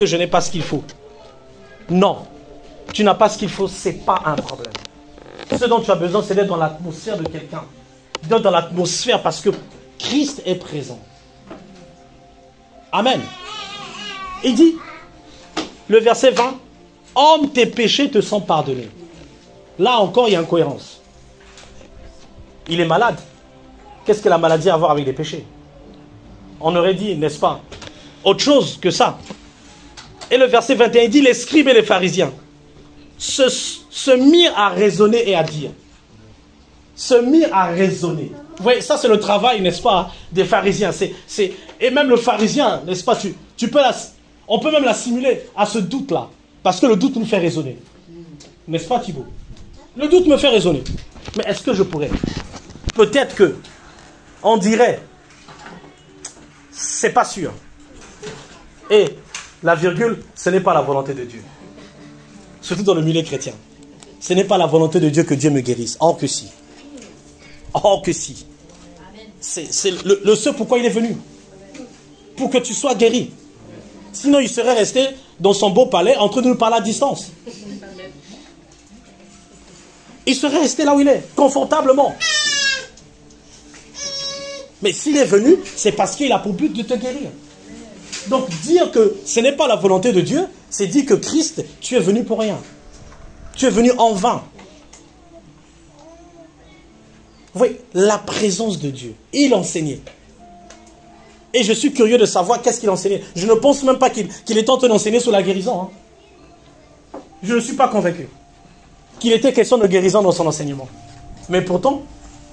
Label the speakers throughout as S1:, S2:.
S1: que je n'ai pas ce qu'il faut. Non, tu n'as pas ce qu'il faut, ce n'est pas un problème. Ce dont tu as besoin, c'est d'être dans l'atmosphère de quelqu'un. D'être dans l'atmosphère parce que Christ est présent. Amen. Il dit, le verset 20, « Homme, tes péchés te sont pardonnés. » Là encore, il y a une cohérence. Il est malade. Qu'est-ce que la maladie a à voir avec les péchés? On aurait dit, n'est-ce pas, autre chose que ça. Et le verset 21 dit, les scribes et les pharisiens se mirent à raisonner et à dire. Se mirent à raisonner. Vous voyez, ça c'est le travail, n'est-ce pas, des pharisiens. Et même le pharisien, n'est-ce pas, on peut même l'assimiler à ce doute-là. Parce que le doute nous fait raisonner. N'est-ce pas, Thibaut? Le doute me fait raisonner. Mais est-ce que je pourrais? Peut-être que on dirait, c'est pas sûr. Et la virgule, ce n'est pas la volonté de Dieu. Surtout dans le milieu chrétien. Ce n'est pas la volonté de Dieu que Dieu me guérisse. Or que si. Or que si. C'est le ce pourquoi il est venu. Pour que tu sois guéri. Sinon, il serait resté dans son beau palais en train de nous parler à distance. Il serait resté là où il est, confortablement. Mais s'il est venu, c'est parce qu'il a pour but de te guérir. Donc dire que ce n'est pas la volonté de Dieu, c'est dire que Christ, tu es venu pour rien. Tu es venu en vain. Vous voyez, la présence de Dieu. Il enseignait. Et je suis curieux de savoir qu'est-ce qu'il enseignait. Je ne pense même pas qu'il est en train d'enseigner sur la guérison. Hein. Je ne suis pas convaincu qu'il était question de guérison dans son enseignement. Mais pourtant,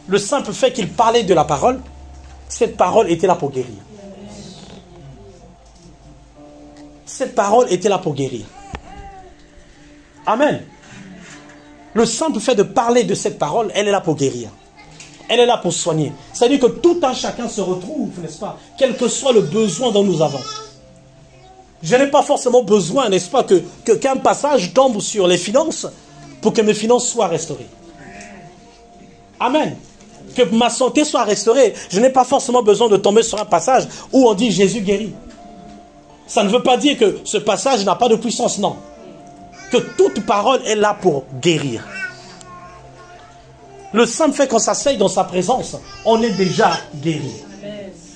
S1: le simple fait qu'il parlait de la parole, cette parole était là pour guérir. Cette parole était là pour guérir. Amen. Le simple fait de parler de cette parole, elle est là pour guérir. Elle est là pour soigner. C'est-à-dire que tout un chacun se retrouve, n'est-ce pas? Quel que soit le besoin dont nous avons. Je n'ai pas forcément besoin, n'est-ce pas, qu'un passage tombe sur les finances pour que mes finances soient restaurées. Amen. Que ma santé soit restaurée. Je n'ai pas forcément besoin de tomber sur un passage où on dit Jésus guérit. Ça ne veut pas dire que ce passage n'a pas de puissance, non. Que toute parole est là pour guérir. Le simple fait qu'on s'asseye dans sa présence, on est déjà guéri.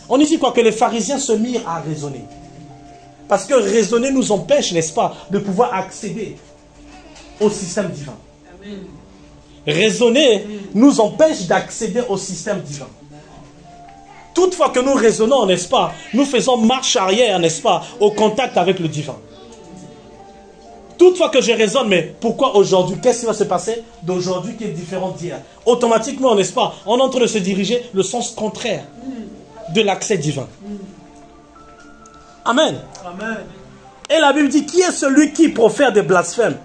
S1: On dit quoi? Que les pharisiens se mirent à raisonner. Parce que raisonner nous empêche, n'est-ce pas, de pouvoir accéder au système divin. Raisonner nous empêche d'accéder au système divin. Toutefois que nous raisonnons, n'est-ce pas, nous faisons marche arrière, n'est-ce pas, au contact avec le divin. Toutefois que je raisonne, mais pourquoi aujourd'hui? Qu'est-ce qui va se passer d'aujourd'hui qui est différent d'hier? Automatiquement, n'est-ce pas, on est en train de se diriger le sens contraire de l'accès divin. Amen. Amen. Et la Bible dit, qui est celui qui profère des blasphèmes?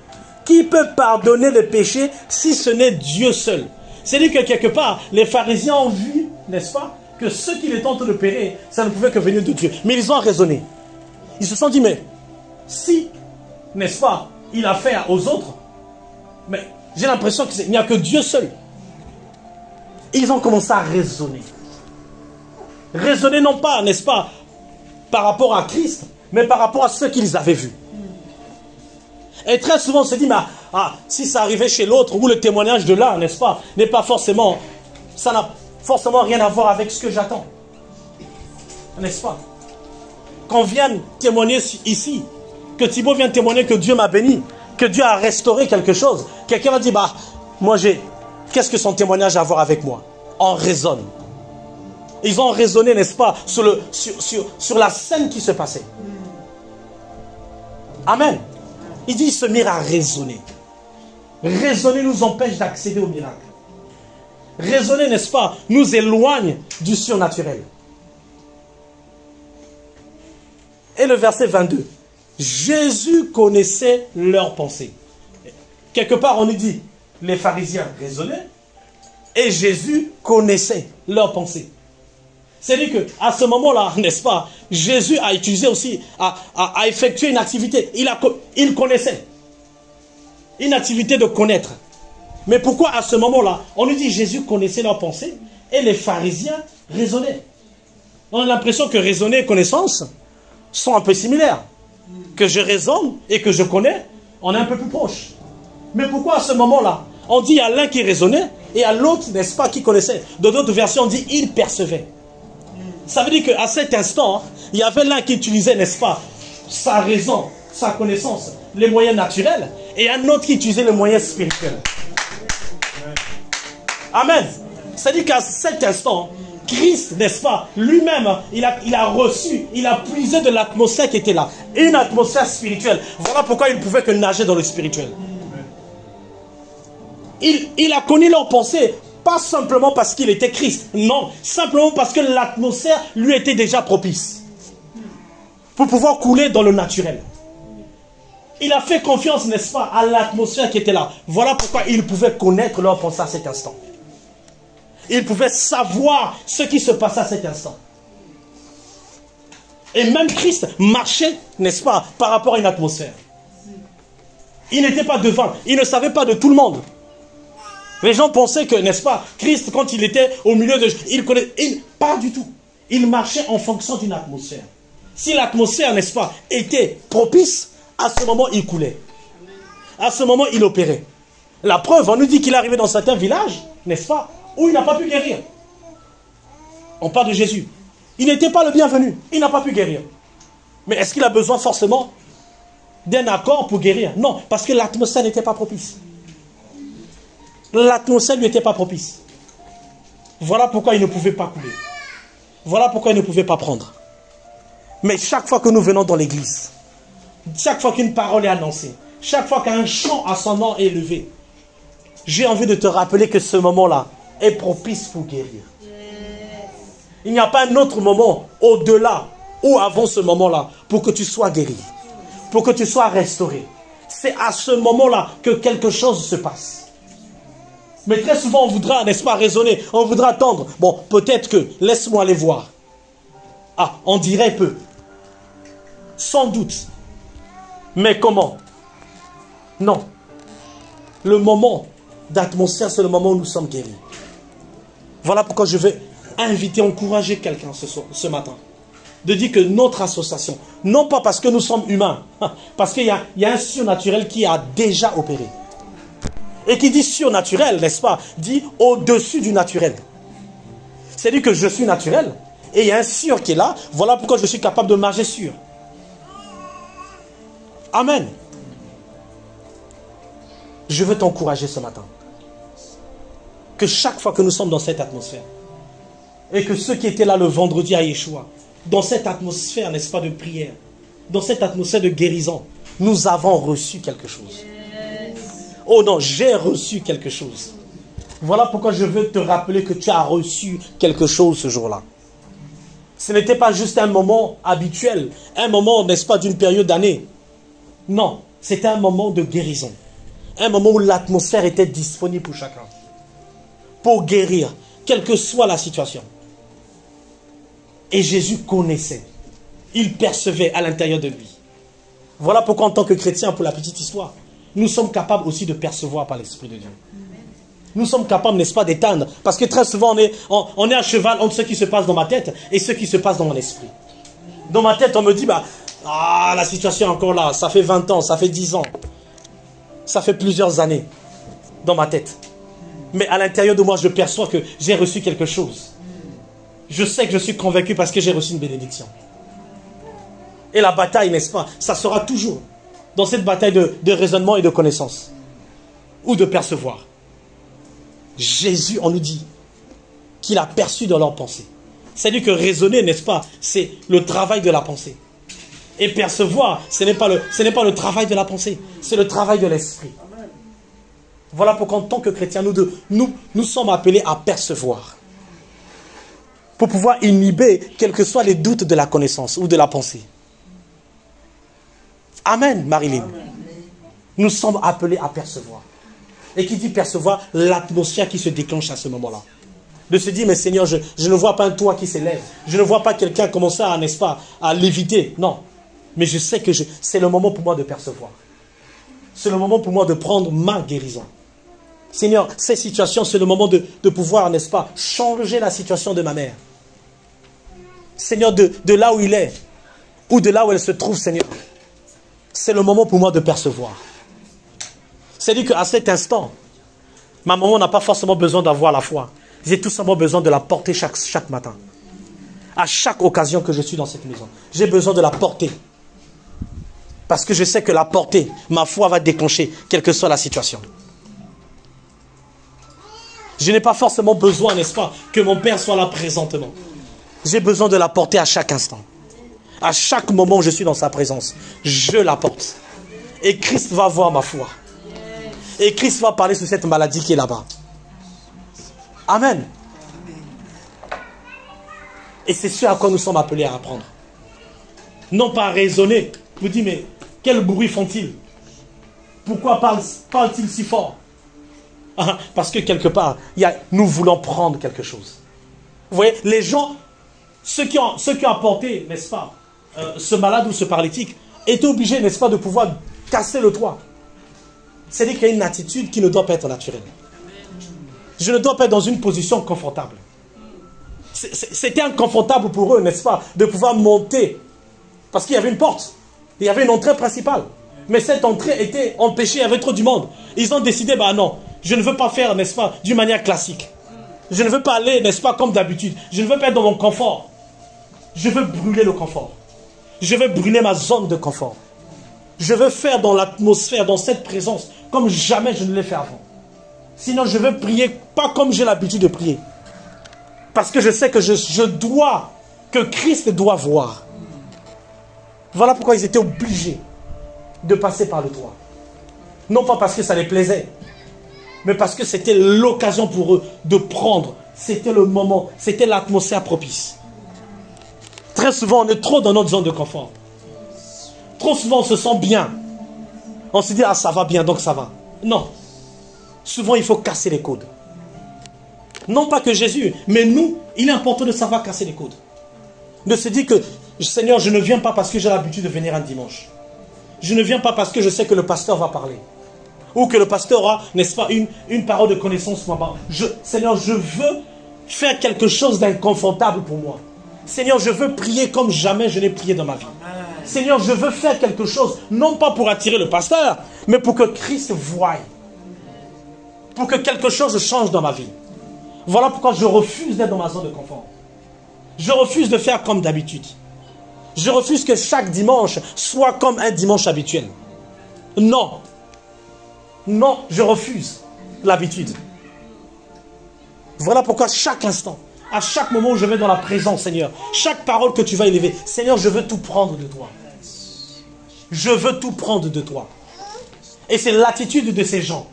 S1: Qui peut pardonner les péchés si ce n'est Dieu seul? C'est-à-dire que quelque part, les pharisiens ont vu, n'est-ce pas, que ce qu'il est en train de périr, ça ne pouvait que venir de Dieu. Mais ils ont raisonné. Ils se sont dit, mais si, n'est-ce pas, il a fait aux autres, mais j'ai l'impression qu'il n'y a que Dieu seul. Ils ont commencé à raisonner. Raisonner non pas, n'est-ce pas, par rapport à Christ, mais par rapport à ce qu'ils avaient vu. Et très souvent on se dit, mais si ça arrivait chez l'autre, ou le témoignage de l'un, n'est-ce pas, n'est pas forcément, ça n'a forcément rien à voir avec ce que j'attends. N'est-ce pas? Qu'on vienne témoigner ici, que Thibaut vienne témoigner que Dieu m'a béni, que Dieu a restauré quelque chose. Quelqu'un va dire, moi qu'est-ce que son témoignage a à voir avec moi? On raisonne. Ils ont raisonné, n'est-ce pas, sur la scène qui se passait. Amen. Il dit, ils se mirent à raisonner. Raisonner nous empêche d'accéder au miracle. Raisonner, n'est-ce pas, nous éloigne du surnaturel. Et le verset 22. Jésus connaissait leurs pensées. Quelque part, on nous dit, les pharisiens raisonnaient et Jésus connaissait leurs pensées. C'est-à-dire qu'à ce moment-là, n'est-ce pas, Jésus a utilisé aussi, a effectué une activité. Il connaissait. Une activité de connaître. Mais pourquoi à ce moment-là, on nous dit Jésus connaissait leurs pensées et les pharisiens raisonnaient? On a l'impression que raisonner et connaissance sont un peu similaires. que je raisonne et que je connais, on est un peu plus proche. Mais pourquoi à ce moment-là, on dit à l'un qui raisonnait et à l'autre, n'est-ce pas, qui connaissait. Dans d'autres versions, on dit il percevait. Ça veut dire qu'à cet instant, il y avait l'un qui utilisait, n'est-ce pas, sa raison, sa connaissance, les moyens naturels, et un autre qui utilisait les moyens spirituels. Amen. C'est-à-dire qu'à cet instant, Christ, n'est-ce pas, lui-même, il a reçu, il a puisé de l'atmosphère qui était là. Une atmosphère spirituelle. Voilà pourquoi il ne pouvait que nager dans le spirituel. Il a connu leurs pensées, pas simplement parce qu'il était Christ. Non, simplement parce que l'atmosphère lui était déjà propice. Pour pouvoir couler dans le naturel. Il a fait confiance, n'est-ce pas, à l'atmosphère qui était là. Voilà pourquoi il pouvait connaître leurs pensées à cet instant. Il pouvait savoir ce qui se passait à cet instant. Et même Christ marchait, n'est-ce pas, par rapport à une atmosphère. Il n'était pas devant, il ne savait pas de tout le monde. Les gens pensaient que, n'est-ce pas, Christ, quand il était au milieu de... Pas du tout. Il marchait en fonction d'une atmosphère. Si l'atmosphère, n'est-ce pas, était propice, à ce moment, il coulait. À ce moment, il opérait. La preuve, on nous dit qu'il est arrivé dans certains villages, n'est-ce pas, où il n'a pas pu guérir. On parle de Jésus. Il n'était pas le bienvenu. Il n'a pas pu guérir. Mais est-ce qu'il a besoin forcément d'un accord pour guérir? Non, parce que l'atmosphère n'était pas propice. L'atmosphère ne lui était pas propice. Voilà pourquoi il ne pouvait pas couler. Voilà pourquoi il ne pouvait pas prendre. Mais chaque fois que nous venons dans l'église, chaque fois qu'une parole est annoncée, chaque fois qu'un chant à son nom est élevé, j'ai envie de te rappeler que ce moment-là est propice pour guérir. Il n'y a pas un autre moment au-delà ou avant ce moment-là pour que tu sois guéri, pour que tu sois restauré. C'est à ce moment-là que quelque chose se passe. Mais très souvent, on voudra, n'est-ce pas, raisonner, on voudra attendre. Bon, peut-être que, laisse-moi aller voir. Ah, on dirait peu. Sans doute. Mais comment? Non. Le moment d'atmosphère, c'est le moment où nous sommes guéris. Voilà pourquoi je vais inviter, encourager quelqu'un ce matin. De dire que notre association, non pas parce que nous sommes humains, parce qu'il y a un surnaturel qui a déjà opéré. Et qui dit surnaturel, n'est-ce pas, dit au-dessus du naturel. C'est-à-dire que je suis naturel, et il y a un sur qui est là, voilà pourquoi je suis capable de marcher sur. Amen. Je veux t'encourager ce matin. Que chaque fois que nous sommes dans cette atmosphère, et que ceux qui étaient là le vendredi à Yeshua, dans cette atmosphère, n'est-ce pas, de prière, dans cette atmosphère de guérison, nous avons reçu quelque chose. Oh non, j'ai reçu quelque chose. Voilà pourquoi je veux te rappeler que tu as reçu quelque chose ce jour-là. Ce n'était pas juste un moment habituel, un moment, n'est-ce pas, d'une période d'année. Non, c'était un moment de guérison. Un moment où l'atmosphère était disponible pour chacun. Pour guérir, quelle que soit la situation. Et Jésus connaissait. Il percevait à l'intérieur de lui. Voilà pourquoi en tant que chrétien, pour la petite histoire, nous sommes capables aussi de percevoir par l'Esprit de Dieu. Nous sommes capables, n'est-ce pas, d'éteindre. Parce que très souvent, on est à cheval entre ce qui se passe dans ma tête et ce qui se passe dans mon esprit. Dans ma tête, on me dit, la situation est encore là. Ça fait 20 ans, ça fait 10 ans. Ça fait plusieurs années dans ma tête. Mais à l'intérieur de moi, je perçois que j'ai reçu quelque chose. Je sais que je suis convaincu parce que j'ai reçu une bénédiction. Et la bataille, n'est-ce pas, ça sera toujours dans cette bataille de raisonnement et de connaissance. Ou de percevoir. Jésus, on nous dit qu'il a perçu dans leurs pensées. C'est-à-dire que raisonner, n'est-ce pas, c'est le travail de la pensée. Et percevoir, ce n'est pas le travail de la pensée, c'est le travail de l'esprit. Voilà pourquoi en tant que chrétiens, nous sommes appelés à percevoir. Pour pouvoir inhiber, quels que soient les doutes de la connaissance ou de la pensée. Amen, Marilyn. Amen. Nous sommes appelés à percevoir. Et qui dit percevoir, l'atmosphère qui se déclenche à ce moment-là. De se dire, mais Seigneur, je ne vois pas un toit qui s'élève. Je ne vois pas quelqu'un commencer à, n'est-ce pas, à léviter. Non. Mais je sais que c'est le moment pour moi de percevoir. C'est le moment pour moi de prendre ma guérison. Seigneur, ces situations, c'est le moment de pouvoir, n'est-ce pas, changer la situation de ma mère. Seigneur, de là où il est, ou de là où elle se trouve, Seigneur. c'est le moment pour moi de percevoir. C'est-à-dire qu'à cet instant, ma maman n'a pas forcément besoin d'avoir la foi. J'ai tout simplement besoin de la porter chaque matin. À chaque occasion que je suis dans cette maison, j'ai besoin de la porter. Parce que je sais que la porter, ma foi va déclencher, quelle que soit la situation. Je n'ai pas forcément besoin, n'est-ce pas, que mon Père soit là présentement. J'ai besoin de la porter à chaque instant. À chaque moment où je suis dans sa présence, je la porte. Et Christ va voir ma foi. Et Christ va parler sur cette maladie qui est là-bas. Amen. Et c'est ce à quoi nous sommes appelés à apprendre. Non pas à raisonner. Vous dites, mais quel bruit font-ils? Pourquoi parlent-ils si fort? Parce que quelque part, nous voulons prendre quelque chose. Vous voyez, les gens, ceux qui ont apporté, n'est-ce pas, ce malade ou ce paralytique, étaient obligés, n'est-ce pas, de pouvoir casser le toit. C'est-à-dire qu'il y a une attitude qui ne doit pas être naturelle. Je ne dois pas être dans une position confortable. C'était inconfortable pour eux, n'est-ce pas, de pouvoir monter. Parce qu'il y avait une porte. Il y avait une entrée principale. Mais cette entrée était empêchée, il y avait trop du monde. Ils ont décidé, bah non, je ne veux pas faire, n'est-ce pas, d'une manière classique. Je ne veux pas aller, n'est-ce pas, comme d'habitude. Je ne veux pas être dans mon confort. Je veux brûler le confort. Je veux brûler ma zone de confort. Je veux faire dans l'atmosphère, dans cette présence, comme jamais je ne l'ai fait avant. Sinon, je veux prier pas comme j'ai l'habitude de prier. Parce que je sais que que Christ doit voir. Voilà pourquoi ils étaient obligés de passer par le toit. Non pas parce que ça les plaisait, mais parce que c'était l'occasion pour eux de prendre. C'était le moment, c'était l'atmosphère propice. Très souvent, on est trop dans notre zone de confort. Trop souvent, on se sent bien. On se dit, ah, ça va bien, donc ça va. Non. Souvent, il faut casser les codes. Non pas que Jésus, mais nous, il est important de savoir casser les codes. De se dire que, Seigneur, je ne viens pas parce que j'ai l'habitude de venir un dimanche. Je ne viens pas parce que je sais que le pasteur va parler. Ou que le pasteur aura, n'est-ce pas, une parole de connaissance. Seigneur, je veux faire quelque chose d'inconfortable pour moi. Seigneur, je veux prier comme jamais je n'ai prié dans ma vie. Seigneur, je veux faire quelque chose, non pas pour attirer le pasteur, mais pour que Christ voie. Pour que quelque chose change dans ma vie. Voilà pourquoi je refuse d'être dans ma zone de confort. Je refuse de faire comme d'habitude. Je refuse que chaque dimanche soit comme un dimanche habituel. Non. Non, je refuse l'habitude. Voilà pourquoi chaque instant, à chaque moment où je vais dans la présence, Seigneur, chaque parole que tu vas élever, Seigneur, je veux tout prendre de toi. Je veux tout prendre de toi. Et c'est l'attitude de ces gens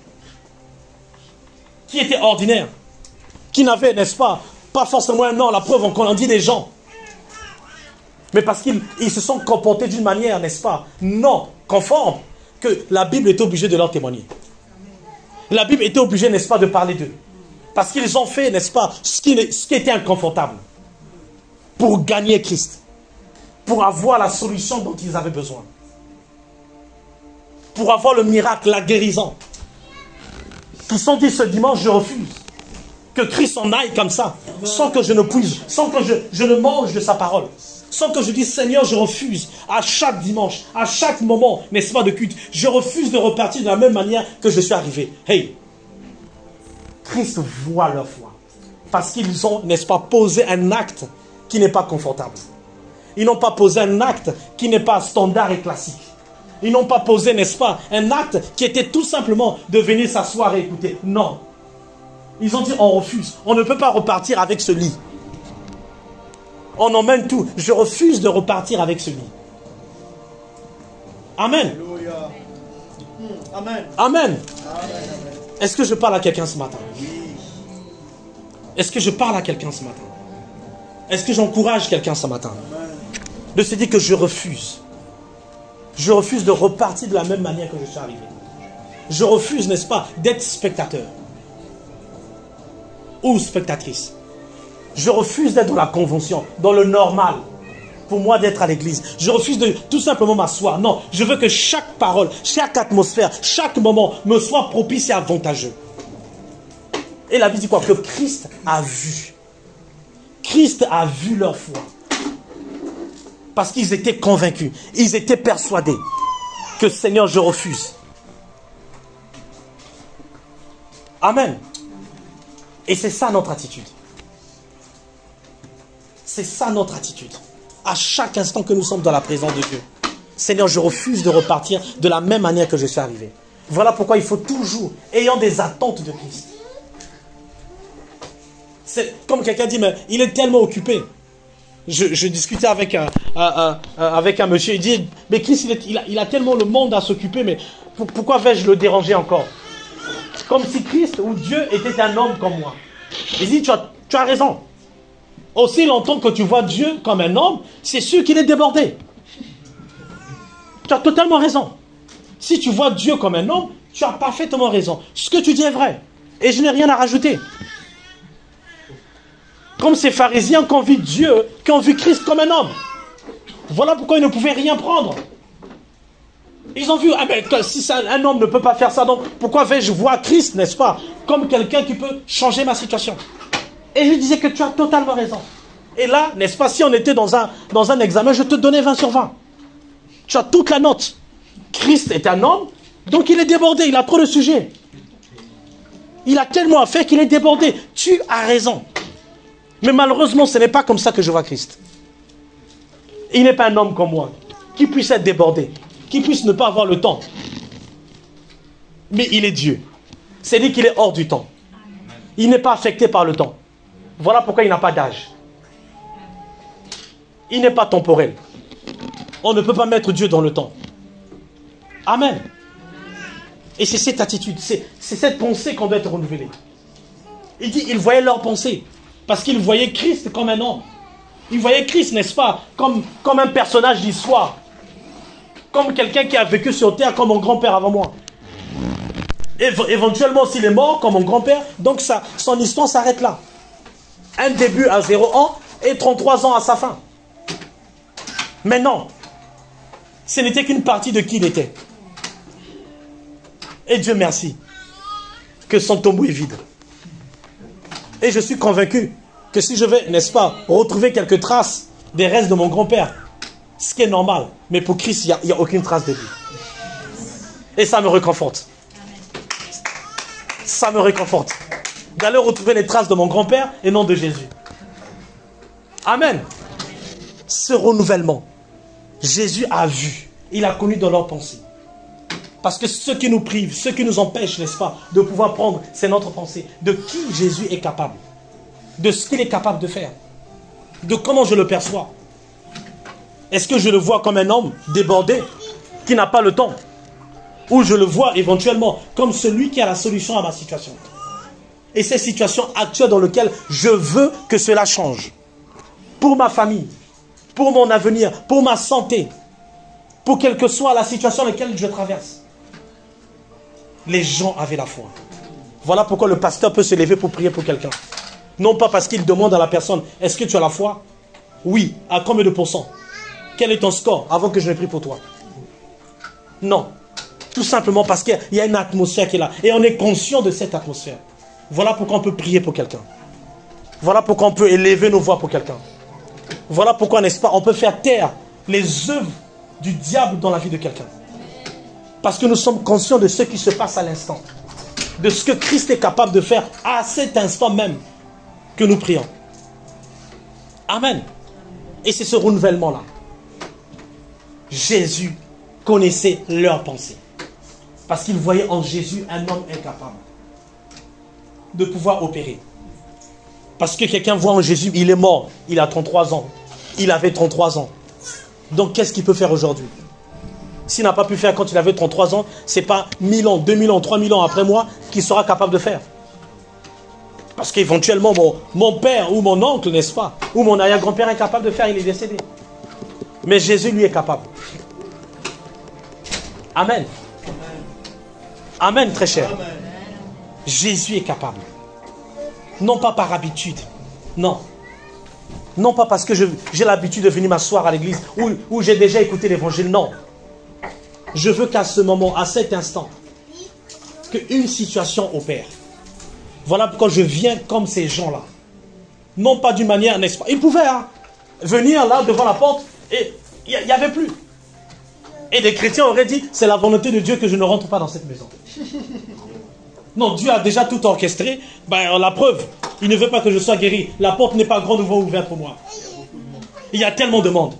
S1: qui étaient ordinaires, qui n'avaient, n'est-ce pas, pas forcément un nom, la preuve, on en dit des gens. Mais parce qu'ils se sont comportés d'une manière, n'est-ce pas, non conforme, que la Bible est obligée de leur témoigner. La Bible était obligée, n'est-ce pas, de parler d'eux. Parce qu'ils ont fait, n'est-ce pas, ce qui était inconfortable. Pour gagner Christ. Pour avoir la solution dont ils avaient besoin. Pour avoir le miracle, la guérison. Ils se sont dit, ce dimanche, je refuse. Que Christ en aille comme ça. Sans que je ne puise. Sans que je ne mange de sa parole. Sans que je dise, Seigneur, je refuse. À chaque dimanche, à chaque moment, n'est-ce pas, de culte. Je refuse de repartir de la même manière que je suis arrivé. Hey! Christ voit leur foi. Parce qu'ils ont, n'est-ce pas, posé un acte qui n'est pas confortable. Ils n'ont pas posé un acte qui n'est pas standard et classique. Ils n'ont pas posé, n'est-ce pas, un acte qui était tout simplement de venir s'asseoir et écouter. Non. Ils ont dit, on refuse. On ne peut pas repartir avec ce lit. On emmène tout. Je refuse de repartir avec ce lit. Amen. Amen. Amen. Est-ce que je parle à quelqu'un ce matin? Est-ce que je parle à quelqu'un ce matin? Est-ce que j'encourage quelqu'un ce matin? De se dire que je refuse. Je refuse de repartir de la même manière que je suis arrivé. Je refuse, n'est-ce pas, d'être spectateur. Ou spectatrice. Je refuse d'être dans la convention, dans le normal. Pour moi d'être à l'église. Je refuse de tout simplement m'asseoir. Non, je veux que chaque parole, chaque atmosphère, chaque moment me soit propice et avantageux. Et la Bible dit quoi? Que Christ a vu. Christ a vu leur foi. Parce qu'ils étaient convaincus. Ils étaient persuadés que Seigneur, je refuse. Amen. Et c'est ça notre attitude. C'est ça notre attitude. À chaque instant que nous sommes dans la présence de Dieu. Seigneur, je refuse de repartir de la même manière que je suis arrivé. Voilà pourquoi il faut toujours, ayant des attentes de Christ. C'est comme quelqu'un dit, mais il est tellement occupé. Je discutais avec un monsieur, il dit, mais Christ, il a tellement le monde à s'occuper, mais pourquoi vais-je le déranger encore? Comme si Christ ou Dieu était un homme comme moi. Il dit, tu as raison. Aussi longtemps que tu vois Dieu comme un homme, c'est sûr qu'il est débordé. Tu as totalement raison. Si tu vois Dieu comme un homme, tu as parfaitement raison. Ce que tu dis est vrai. Et je n'ai rien à rajouter. Comme ces pharisiens qui ont vu Dieu, qui ont vu Christ comme un homme. Voilà pourquoi ils ne pouvaient rien prendre. Ils ont vu, ah ben, si un homme ne peut pas faire ça, donc pourquoi vais-je voir Christ, n'est-ce pas, comme quelqu'un qui peut changer ma situation? Et je disais que tu as totalement raison. Et là, n'est-ce pas, si on était dans un examen, je te donnais 20 sur 20. Tu as toute la note. Christ est un homme, donc il est débordé, il a trop de sujets. Il a tellement à faire qu'il est débordé. Tu as raison. Mais malheureusement, ce n'est pas comme ça que je vois Christ. Il n'est pas un homme comme moi, qui puisse être débordé, qui puisse ne pas avoir le temps. Mais il est Dieu. C'est-à-dire qu'il est hors du temps. Il n'est pas affecté par le temps. Voilà pourquoi il n'a pas d'âge. Il n'est pas temporel. On ne peut pas mettre Dieu dans le temps. Amen. Et c'est cette attitude, c'est cette pensée qu'on doit être renouvelée. Il dit, ils voyaient leur pensée. Parce qu'ils voyaient Christ comme un homme. Ils voyaient Christ, n'est-ce pas, comme un personnage d'histoire. Comme quelqu'un qui a vécu sur terre comme mon grand-père avant moi. Éventuellement, s'il est mort comme mon grand-père, donc son histoire s'arrête là. Un début à 0 ans et 33 ans à sa fin. Mais non, ce n'était qu'une partie de qui il était. Et Dieu merci que son tombeau est vide. Et je suis convaincu que si je vais, n'est-ce pas, retrouver quelques traces des restes de mon grand-père, ce qui est normal, mais pour Christ, il n'y a aucune trace de lui. Et ça me réconforte. Ça me réconforte. D'aller retrouver les traces de mon grand-père et non de Jésus. Amen. Ce renouvellement, Jésus a vu, il a connu dans leurs pensées. Parce que ce qui nous prive, ce qui nous empêche, n'est-ce pas, de pouvoir prendre, c'est notre pensée. De qui Jésus est capable. De ce qu'il est capable de faire. De comment je le perçois. Est-ce que je le vois comme un homme débordé, qui n'a pas le temps? Ou je le vois éventuellement comme celui qui a la solution à ma situation? Et ces situations actuelles dans lesquelles je veux que cela change. Pour ma famille, pour mon avenir, pour ma santé, pour quelle que soit la situation dans laquelle je traverse. Les gens avaient la foi. Voilà pourquoi le pasteur peut se lever pour prier pour quelqu'un. Non pas parce qu'il demande à la personne, est-ce que tu as la foi? Oui. À combien de pourcents? Quel est ton score avant que je ne prie pour toi? Non. Tout simplement parce qu'il y a une atmosphère qui est là. Et on est conscient de cette atmosphère. Voilà pourquoi on peut prier pour quelqu'un. Voilà pourquoi on peut élever nos voix pour quelqu'un. Voilà pourquoi, n'est-ce pas, on peut faire taire les œuvres du diable dans la vie de quelqu'un. Parce que nous sommes conscients de ce qui se passe à l'instant. De ce que Christ est capable de faire à cet instant même que nous prions. Amen. Et c'est ce renouvellement-là. Jésus connaissait leurs pensées. Parce qu'il voyait en Jésus un homme incapable de pouvoir opérer. Parce que quelqu'un voit en Jésus, il est mort, il a 33 ans. Il avait 33 ans. Donc qu'est-ce qu'il peut faire aujourd'hui? S'il n'a pas pu faire quand il avait 33 ans, ce n'est pas 1000 ans, 2000 ans, 3000 ans après moi qu'il sera capable de faire. Parce qu'éventuellement, mon père ou mon oncle, n'est-ce pas, ou mon arrière-grand-père est capable de faire, il est décédé. Mais Jésus, lui, est capable. Amen. Amen, très cher. Amen. Jésus est capable. Non pas par habitude. Non. Non pas parce que j'ai l'habitude de venir m'asseoir à l'église ou j'ai déjà écouté l'évangile. Non. Je veux qu'à ce moment, à cet instant, qu'une situation opère. Voilà pourquoi je viens comme ces gens-là. Non pas d'une manière, n'est-ce pas? Ils pouvaient venir là devant la porte et il n'y avait plus. Et des chrétiens auraient dit, c'est la volonté de Dieu que je ne rentre pas dans cette maison. Non, Dieu a déjà tout orchestré. Ben, la preuve, il ne veut pas que je sois guéri. La porte n'est pas grande ouverte pour moi. Il y a tellement de monde.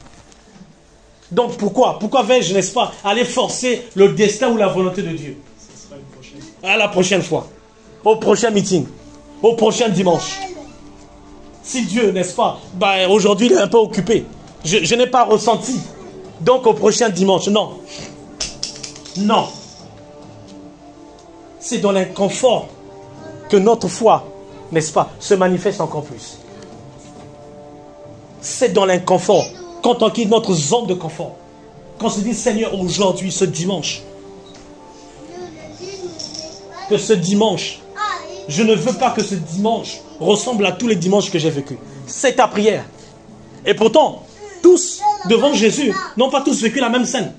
S1: Donc pourquoi vais-je, n'est-ce pas, aller forcer le destin ou la volonté de Dieu? À la prochaine fois. Au prochain meeting. Au prochain dimanche. Si Dieu, n'est-ce pas, ben, aujourd'hui il est un peu occupé. Je n'ai pas ressenti. Donc au prochain dimanche, non. Non. C'est dans l'inconfort que notre foi, n'est-ce pas, se manifeste encore plus. C'est dans l'inconfort, quand on quitte notre zone de confort. Quand on se dit, Seigneur, aujourd'hui, ce dimanche, que ce dimanche, je ne veux pas que ce dimanche ressemble à tous les dimanches que j'ai vécu. C'est ta prière. Et pourtant, tous devant Jésus n'ont pas tous vécu la même scène.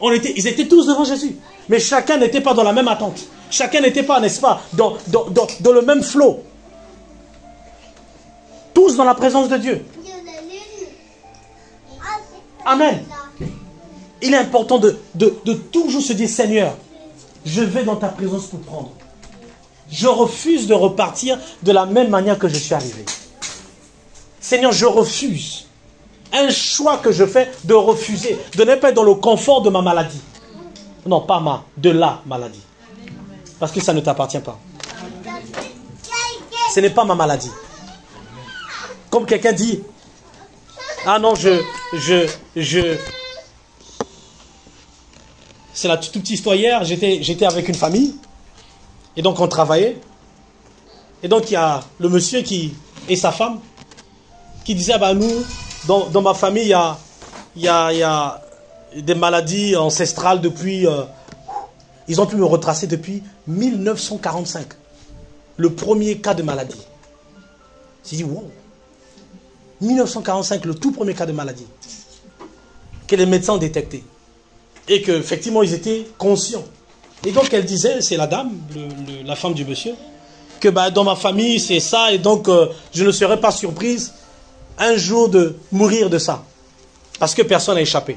S1: Ils étaient tous devant Jésus. Mais chacun n'était pas dans la même attente. Chacun n'était pas, n'est-ce pas, dans le même flot. Tous dans la présence de Dieu. Amen. Il est important de toujours se dire, Seigneur, je vais dans ta présence pour prendre. Je refuse de repartir de la même manière que je suis arrivé. Seigneur, je refuse. Un choix que je fais de refuser, de ne pas être dans le confort de ma maladie. Non, pas de la maladie. Parce que ça ne t'appartient pas. Ce n'est pas ma maladie. Comme quelqu'un dit, ah non, c'est la toute petite histoire hier, j'étais avec une famille, et donc on travaillait, et donc il y a le monsieur et sa femme, qui disaient, bah nous, dans ma famille, il y a des maladies ancestrales depuis, ils ont pu me retracer depuis 1945, le premier cas de maladie. J'ai dit, wow, 1945, le tout premier cas de maladie, que les médecins ont détecté. Et qu'effectivement, ils étaient conscients. Et donc, elle disait, c'est la dame, la femme du monsieur, que bah, dans ma famille, c'est ça, et donc je ne serais pas surprise un jour de mourir de ça. Parce que personne n'a échappé.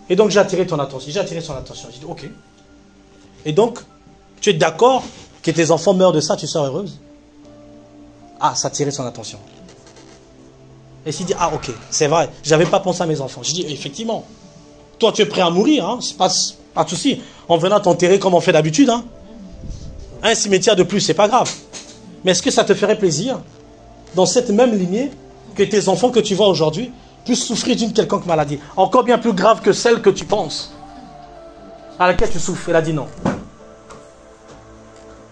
S1: Et donc, j'ai attiré son attention. J'ai dit, ok. Et donc, tu es d'accord que tes enfants meurent de ça, tu seras heureuse? Ah, ça a attiré son attention. Et s'il dit, ah ok, c'est vrai, j'avais pas pensé à mes enfants. Je dis, effectivement, toi tu es prêt à mourir, hein, c'est pas de souci. On venant t'enterrer comme on fait d'habitude. Hein. Un cimetière de plus, c'est pas grave. Mais est-ce que ça te ferait plaisir, dans cette même lignée, que tes enfants que tu vois aujourd'hui puissent souffrir d'une quelconque maladie, encore bien plus grave que celle que tu penses, à laquelle tu souffres? Elle a dit non.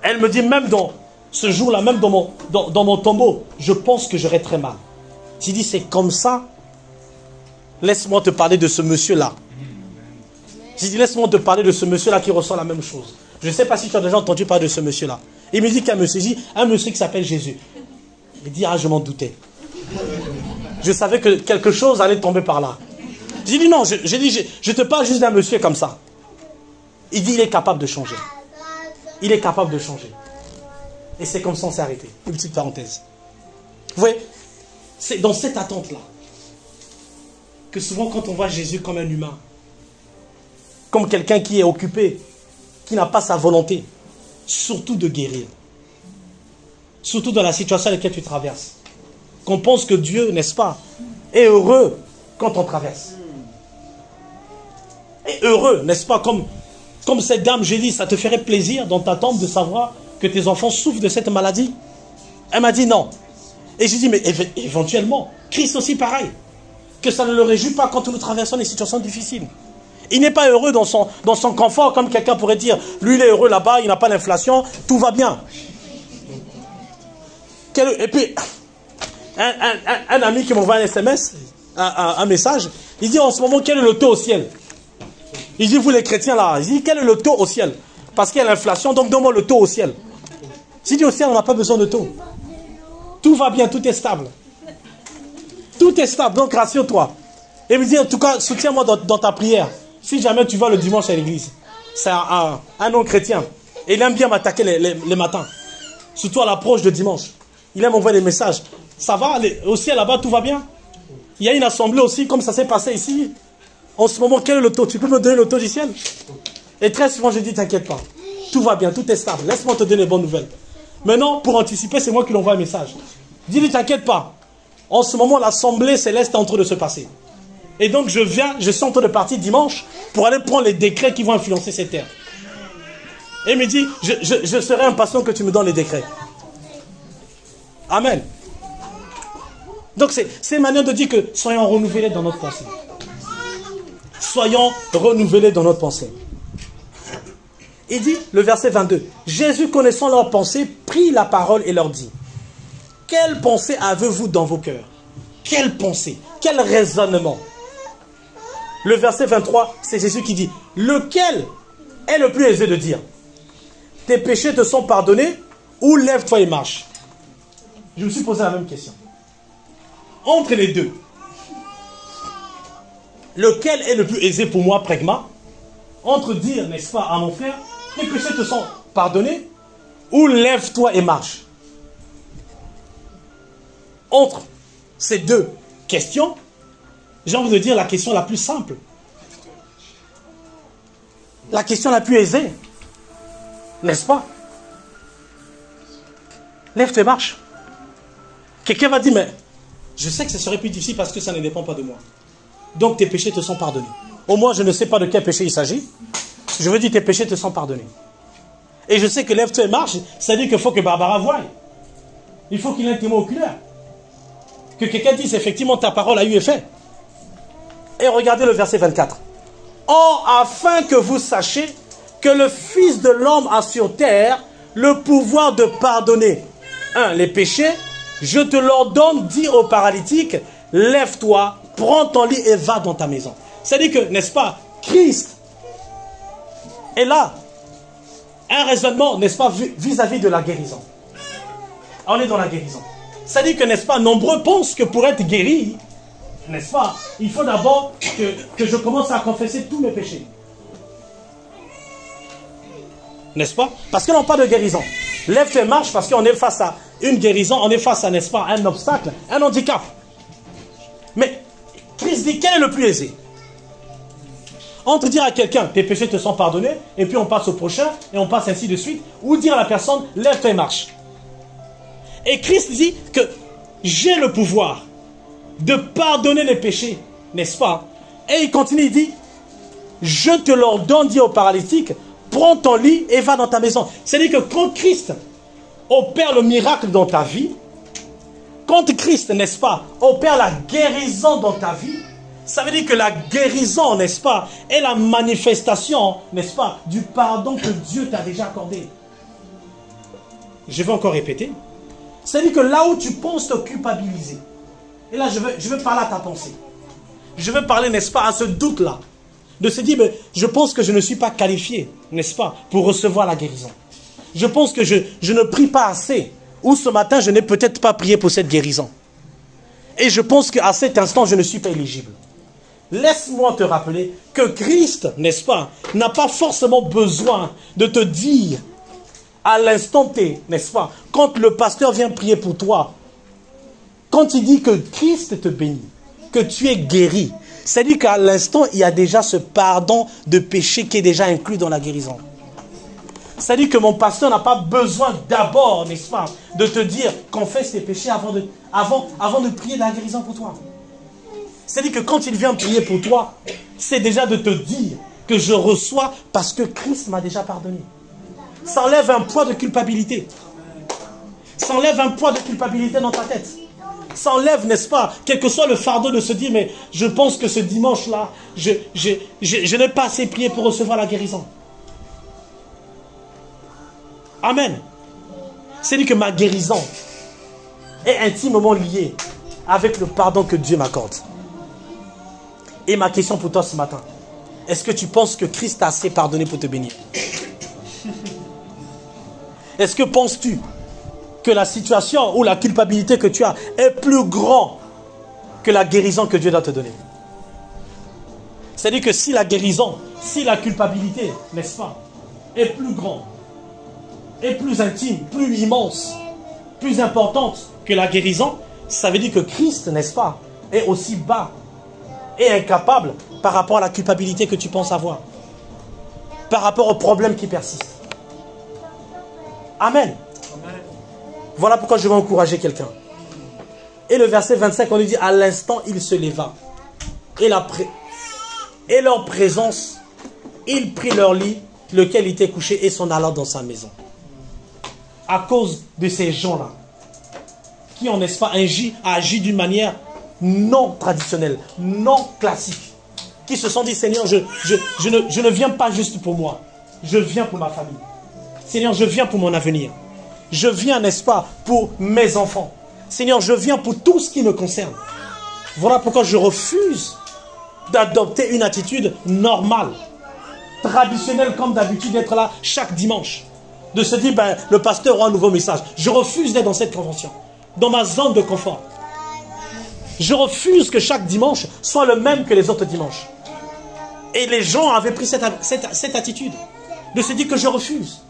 S1: Elle me dit, même dans ce jour-là, même dans mon tombeau, je pense que j'aurais très mal. J'ai dit, c'est comme ça. Laisse-moi te parler de ce monsieur-là. J'ai dit, laisse-moi te parler de ce monsieur-là qui ressent la même chose. Je ne sais pas si tu as déjà entendu parler de ce monsieur-là. Il me dit qu'un monsieur, un monsieur qui s'appelle Jésus. Il dit, ah, je m'en doutais. Je savais que quelque chose allait tomber par là. J'ai dit, non, je te parle juste d'un monsieur comme ça. Il dit, il est capable de changer. Il est capable de changer. Et c'est comme ça qu'on s'est arrêté. Une petite parenthèse. Vous voyez, c'est dans cette attente-là que souvent quand on voit Jésus comme un humain, comme quelqu'un qui est occupé, qui n'a pas sa volonté, surtout de guérir, surtout dans la situation à laquelle tu traverses, qu'on pense que Dieu, n'est-ce pas, est heureux quand on traverse. Est heureux, n'est-ce pas, comme cette dame, j'ai dit, ça te ferait plaisir dans ta tombe de savoir que tes enfants souffrent de cette maladie? Elle m'a dit non. Et j'ai dit, mais éventuellement, Christ aussi pareil. Que ça ne le réjouit pas quand nous traversons des situations difficiles. Il n'est pas heureux dans son confort, comme quelqu'un pourrait dire, lui il est heureux là-bas, il n'a pas d'inflation, tout va bien. Et puis, un ami qui m'envoie un SMS, un message, il dit en ce moment, quel est le taux au ciel? Il dit, vous les chrétiens là, il dit, quel est le taux au ciel? Parce qu'il y a l'inflation, donc donne-moi le taux au ciel. J'ai dit, au ciel, on n'a pas besoin de taux. Tout va bien, tout est stable. Tout est stable, donc rassure-toi. Et me dit, en tout cas, soutiens-moi dans ta prière. Si jamais tu vas le dimanche à l'église. C'est un non-chrétien. Et il aime bien m'attaquer les matins. Surtout à l'approche de dimanche. Il aime m'envoyer des messages. Ça va, au ciel là-bas, tout va bien? Il y a une assemblée aussi, comme ça s'est passé ici. En ce moment, quel est le taux? Tu peux me donner le taux du ciel? Et très souvent, je dis, t'inquiète pas. Tout va bien, tout est stable. Laisse-moi te donner les bonnes nouvelles. Maintenant, pour anticiper, c'est moi qui l'envoie un message. Dis-lui, t'inquiète pas. En ce moment, l'Assemblée céleste est en train de se passer. Et donc, je suis en train de partir dimanche pour aller prendre les décrets qui vont influencer cette terre. Et il me dit, je serai impatient que tu me donnes les décrets. Amen. Donc, c'est une manière de dire que soyons renouvelés dans notre pensée. Soyons renouvelés dans notre pensée. Il dit, le verset 22, Jésus, connaissant leurs pensées, prit la parole et leur dit, quelle pensée avez-vous dans vos cœurs? Quelle pensée? Quel raisonnement? Le verset 23, c'est Jésus qui dit, lequel est le plus aisé de dire, tes péchés te sont pardonnés, ou lève-toi et marche? Je me suis posé la même question. Entre les deux, lequel est le plus aisé pour moi, pragma, entre dire, n'est-ce pas, à mon frère, tes péchés te sont pardonnés, ou lève-toi et marche? Entre ces deux questions, j'ai envie de dire la question la plus simple. La question la plus aisée. N'est-ce pas? Lève-toi et marche. Quelqu'un va dire, mais je sais que ce serait plus difficile parce que ça ne dépend pas de moi. Donc tes péchés te sont pardonnés. Au moins, je ne sais pas de quel péché il s'agit. Je veux dire, tes péchés te sont pardonnés. Et je sais que lève-toi et marche, ça dit qu'il faut que Barbara voie. Il faut qu'il ait un témoin oculaire. Que quelqu'un dise, effectivement, ta parole a eu effet. Et regardez le verset 24. Or, afin que vous sachiez que le Fils de l'homme a sur terre le pouvoir de pardonner, les péchés, je te l'ordonne, dis au paralytique, lève-toi, prends ton lit et va dans ta maison. C'est-à-dire que, n'est-ce pas, Christ est là. Un raisonnement, n'est-ce pas, vis-à-vis de la guérison. On est dans la guérison. C'est-à-dire que, n'est-ce pas, nombreux pensent que pour être guéri, n'est-ce pas, il faut d'abord que je commence à confesser tous mes péchés. N'est-ce pas? Parce que l'on parle de guérison. Lève et marche parce qu'on est face à une guérison, on est face à, n'est-ce pas, un obstacle, un handicap. Mais Christ dit, quel est le plus aisé? Entre dire à quelqu'un, tes péchés te sont pardonnés, et puis on passe au prochain, et on passe ainsi de suite, ou dire à la personne, lève et marche. Et Christ dit que j'ai le pouvoir de pardonner les péchés, n'est-ce pas? Et il continue, il dit, je te l'ordonne, dit au paralytique, prends ton lit et va dans ta maison. C'est-à-dire que quand Christ opère le miracle dans ta vie, quand Christ, n'est-ce pas, opère la guérison dans ta vie, ça veut dire que la guérison, n'est-ce pas, est la manifestation, n'est-ce pas, du pardon que Dieu t'a déjà accordé. Je vais encore répéter. C'est-à-dire que là où tu penses te culpabiliser, et là je veux parler à ta pensée. Je veux parler, n'est-ce pas, à ce doute-là. De se dire, mais je pense que je ne suis pas qualifié, n'est-ce pas, pour recevoir la guérison. Je pense que je ne prie pas assez. Ou ce matin, je n'ai peut-être pas prié pour cette guérison. Et je pense qu'à cet instant, je ne suis pas éligible. Laisse-moi te rappeler que Christ, n'est-ce pas, n'a pas forcément besoin de te dire à l'instant T, n'est-ce pas, quand le pasteur vient prier pour toi, quand il dit que Christ te bénit, que tu es guéri, c'est-à-dire qu'à l'instant, il y a déjà ce pardon de péché qui est déjà inclus dans la guérison. C'est-à-dire que mon pasteur n'a pas besoin d'abord, n'est-ce pas, de te dire confesse tes péchés avant de prier de la guérison pour toi. C'est-à-dire que quand il vient prier pour toi, c'est déjà de te dire que je reçois parce que Christ m'a déjà pardonné. Ça enlève un poids de culpabilité. Ça enlève un poids de culpabilité dans ta tête. Ça enlève, n'est-ce pas, quel que soit le fardeau de se dire, mais je pense que ce dimanche-là, je n'ai pas assez prié pour recevoir la guérison. Amen. C'est-à-dire que ma guérison est intimement liée avec le pardon que Dieu m'accorde. Et ma question pour toi ce matin, est-ce que tu penses que Christ t'a assez pardonné pour te bénir? Est-ce que penses-tu que la situation ou la culpabilité que tu as est plus grande que la guérison que Dieu doit te donner? C'est-à-dire que si la guérison, si la culpabilité, n'est-ce pas, est plus grande, est plus intime, plus immense, plus importante que la guérison, ça veut dire que Christ, n'est-ce pas, est aussi bas et incapable par rapport à la culpabilité que tu penses avoir. Par rapport aux problèmes qui persistent. Amen. Voilà pourquoi je vais encourager quelqu'un. Et le verset 25, on lui dit, à l'instant, il se leva. Et leur présence, il prit leur lit, lequel était couché, et s'en alla dans sa maison. À cause de ces gens-là, qui ont, n'est-ce pas, agi d'une manière non traditionnelle, non classique, qui se sont dit, Seigneur, je ne viens pas juste pour moi, je viens pour ma famille. Seigneur, je viens pour mon avenir. Je viens, n'est-ce pas, pour mes enfants. Seigneur, je viens pour tout ce qui me concerne. Voilà pourquoi je refuse d'adopter une attitude normale, traditionnelle comme d'habitude, d'être là chaque dimanche. De se dire, ben, le pasteur aura un nouveau message. Je refuse d'être dans cette convention, dans ma zone de confort. Je refuse que chaque dimanche soit le même que les autres dimanches. Et les gens avaient pris cette attitude, de se dire que je refuse.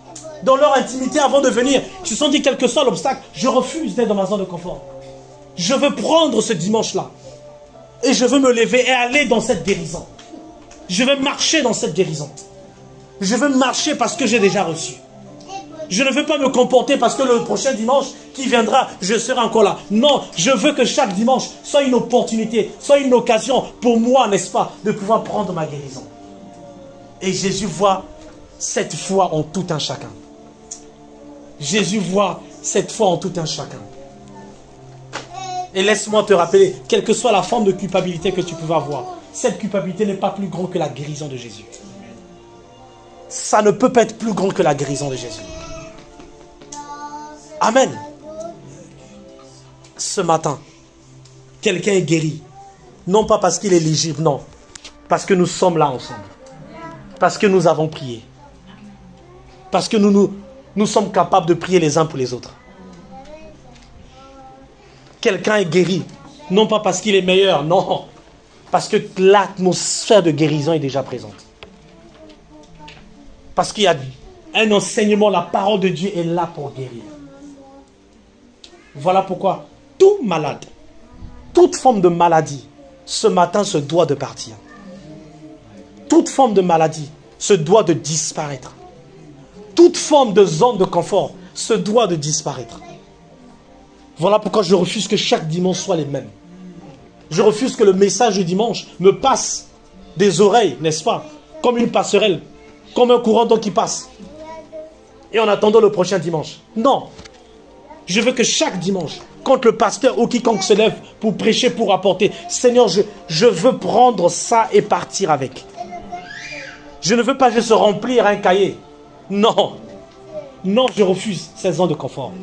S1: Dans leur intimité, avant de venir, ils se sont dit, quel que soit l'obstacle, je refuse d'être dans ma zone de confort. Je veux prendre ce dimanche-là. Et je veux me lever et aller dans cette guérison. Je veux marcher dans cette guérison. Je veux marcher parce que j'ai déjà reçu. Je ne veux pas me comporter parce que le prochain dimanche qui viendra, je serai encore là. Non, je veux que chaque dimanche soit une opportunité, soit une occasion pour moi, n'est-ce pas, de pouvoir prendre ma guérison. Et Jésus voit cette foi en tout un chacun. Jésus voit cette foi en tout un chacun. Et laisse-moi te rappeler, quelle que soit la forme de culpabilité que tu pouvais avoir, cette culpabilité n'est pas plus grande que la guérison de Jésus. Ça ne peut pas être plus grand que la guérison de Jésus. Amen. Ce matin, quelqu'un est guéri. Non pas parce qu'il est éligible, non. Parce que nous sommes là ensemble. Parce que nous avons prié. Parce que nous sommes capables de prier les uns pour les autres. Quelqu'un est guéri. Non pas parce qu'il est meilleur, non. Parce que l'atmosphère de guérison est déjà présente. Parce qu'il y a un enseignement, la parole de Dieu est là pour guérir. Voilà pourquoi tout malade, toute forme de maladie, ce matin se doit de partir. Toute forme de maladie se doit de disparaître. Toute forme de zone de confort se doit de disparaître. Voilà pourquoi je refuse que chaque dimanche soit les mêmes. Je refuse que le message du dimanche me passe des oreilles, n'est-ce pas? Comme une passerelle, comme un courant d'eau qui passe. Et en attendant le prochain dimanche. Non. Je veux que chaque dimanche, quand le pasteur ou quiconque se lève pour prêcher, pour apporter, Seigneur, je veux prendre ça et partir avec. Je ne veux pas juste remplir un cahier. Non. Non, je refuse ces zones de confort.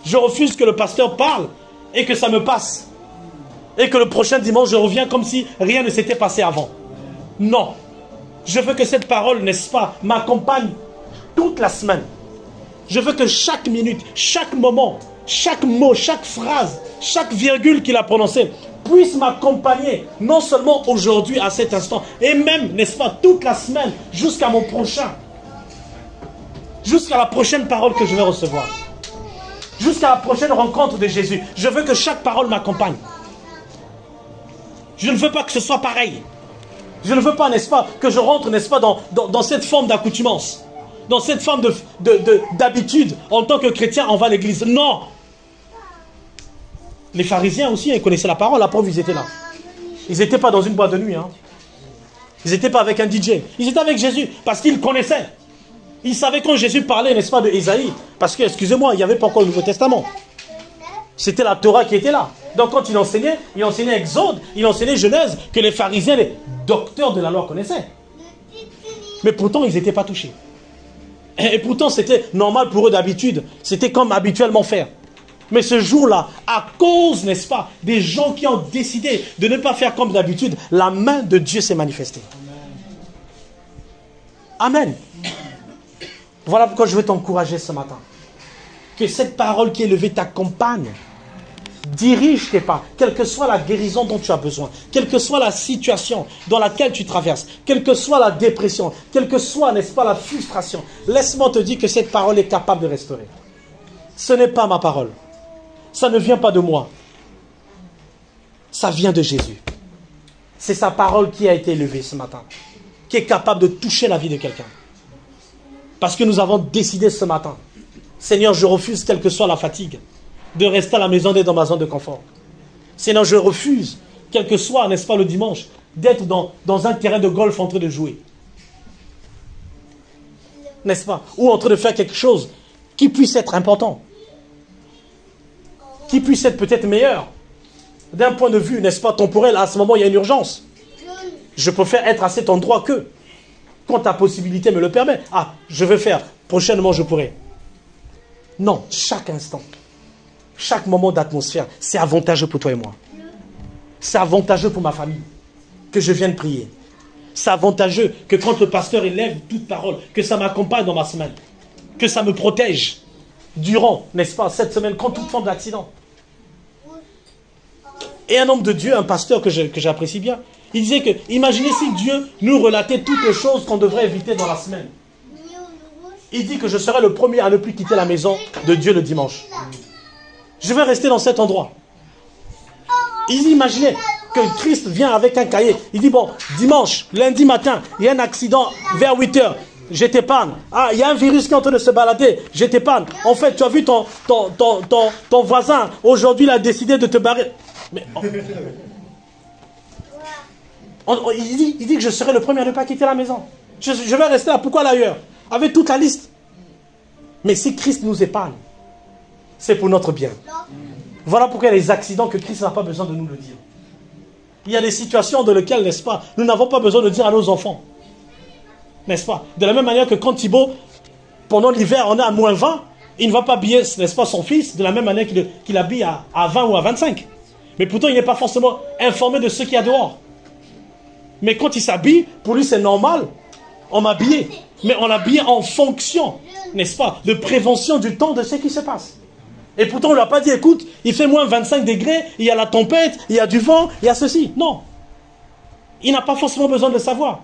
S1: Je refuse que le pasteur parle et que ça me passe. Et que le prochain dimanche, je reviens comme si rien ne s'était passé avant. Non. Je veux que cette parole, n'est-ce pas, m'accompagne toute la semaine. Je veux que chaque minute, chaque moment, chaque mot, chaque phrase, chaque virgule qu'il a prononcée puisse m'accompagner, non seulement aujourd'hui à cet instant, et même, n'est-ce pas, toute la semaine, jusqu'à mon prochain. Jusqu'à la prochaine parole que je vais recevoir. Jusqu'à la prochaine rencontre de Jésus. Je veux que chaque parole m'accompagne. Je ne veux pas que ce soit pareil. Je ne veux pas, n'est-ce pas, que je rentre, n'est-ce pas, dans cette forme d'accoutumance. Dans cette forme d'habitude. En tant que chrétien, on va à l'église. Non. Les pharisiens aussi, ils connaissaient la parole. La preuve, ils étaient là. Ils n'étaient pas dans une boîte de nuit. Hein. Ils n'étaient pas avec un DJ. Ils étaient avec Jésus parce qu'ils connaissaient. Ils savaient quand Jésus parlait, n'est-ce pas, de Isaïe. Parce que, excusez-moi, il n'y avait pas encore le Nouveau Testament. C'était la Torah qui était là. Donc quand il enseignait Exode, il enseignait Genèse, que les pharisiens, les docteurs de la loi connaissaient. Mais pourtant, ils n'étaient pas touchés. Et pourtant, c'était normal pour eux d'habitude. C'était comme habituellement faire. Mais ce jour-là, à cause, n'est-ce pas, des gens qui ont décidé de ne pas faire comme d'habitude, la main de Dieu s'est manifestée. Amen. Voilà pourquoi je veux t'encourager ce matin. Que cette parole qui est levée t'accompagne. Dirige tes pas, quelle que soit la guérison dont tu as besoin, quelle que soit la situation dans laquelle tu traverses, quelle que soit la dépression, quelle que soit, n'est-ce pas, la frustration. Laisse-moi te dire que cette parole est capable de restaurer. Ce n'est pas ma parole. Ça ne vient pas de moi. Ça vient de Jésus. C'est sa parole qui a été élevée ce matin, qui est capable de toucher la vie de quelqu'un. Parce que nous avons décidé ce matin, Seigneur, je refuse, quelle que soit la fatigue, de rester à la maison, d'être dans ma zone de confort. Seigneur, je refuse, quel que soit, n'est-ce pas, le dimanche, d'être dans un terrain de golf en train de jouer. N'est-ce pas? Ou en train de faire quelque chose qui puisse être important. Qui puisse être peut-être meilleur. D'un point de vue, n'est-ce pas, temporel, à ce moment, il y a une urgence. Je préfère être à cet endroit que, quand ta possibilité me le permet. Ah, je vais faire, prochainement je pourrai. Non, chaque instant, chaque moment d'atmosphère, c'est avantageux pour toi et moi. C'est avantageux pour ma famille que je vienne prier. C'est avantageux que quand le pasteur élève toute parole, que ça m'accompagne dans ma semaine, que ça me protège durant, n'est-ce pas, cette semaine, contre toute forme d'accident. Et un homme de Dieu, un pasteur que j'apprécie bien, il disait que, imaginez si Dieu nous relatait toutes les choses qu'on devrait éviter dans la semaine. Il dit que je serai le premier à ne plus quitter la maison de Dieu le dimanche. Je vais rester dans cet endroit. Il dit, imaginez que Christ vient avec un cahier. Il dit, bon, dimanche, lundi matin, il y a un accident vers 8 heures. Je t'épargne. Ah, il y a un virus qui est en train de se balader. Je t'épargne. En fait, tu as vu ton voisin. Aujourd'hui, il a décidé de te barrer. Mais, il dit que je serai le premier à ne pas quitter la maison. Je vais rester là. Pourquoi l'ailleurs? Avec toute la liste. Mais si Christ nous épargne, c'est pour notre bien. Voilà pourquoi il y a les accidents que Christ n'a pas besoin de nous le dire. Il y a des situations dans lesquelles, n'est-ce pas, nous n'avons pas besoin de dire à nos enfants. N'est-ce pas? De la même manière que quand Thibaut, pendant l'hiver, on est à moins 20, il ne va pas habiller, n'est-ce pas, son fils de la même manière qu'il habille à 20 ou à 25. Mais pourtant, il n'est pas forcément informé de ce qu'il y a dehors. Mais quand il s'habille, pour lui, c'est normal. On m'habille. Mais on l'habille en fonction, n'est-ce pas, de prévention du temps de ce qui se passe. Et pourtant, on ne lui a pas dit, écoute, il fait moins 25 degrés, il y a la tempête, il y a du vent, il y a ceci. Non. Il n'a pas forcément besoin de le savoir.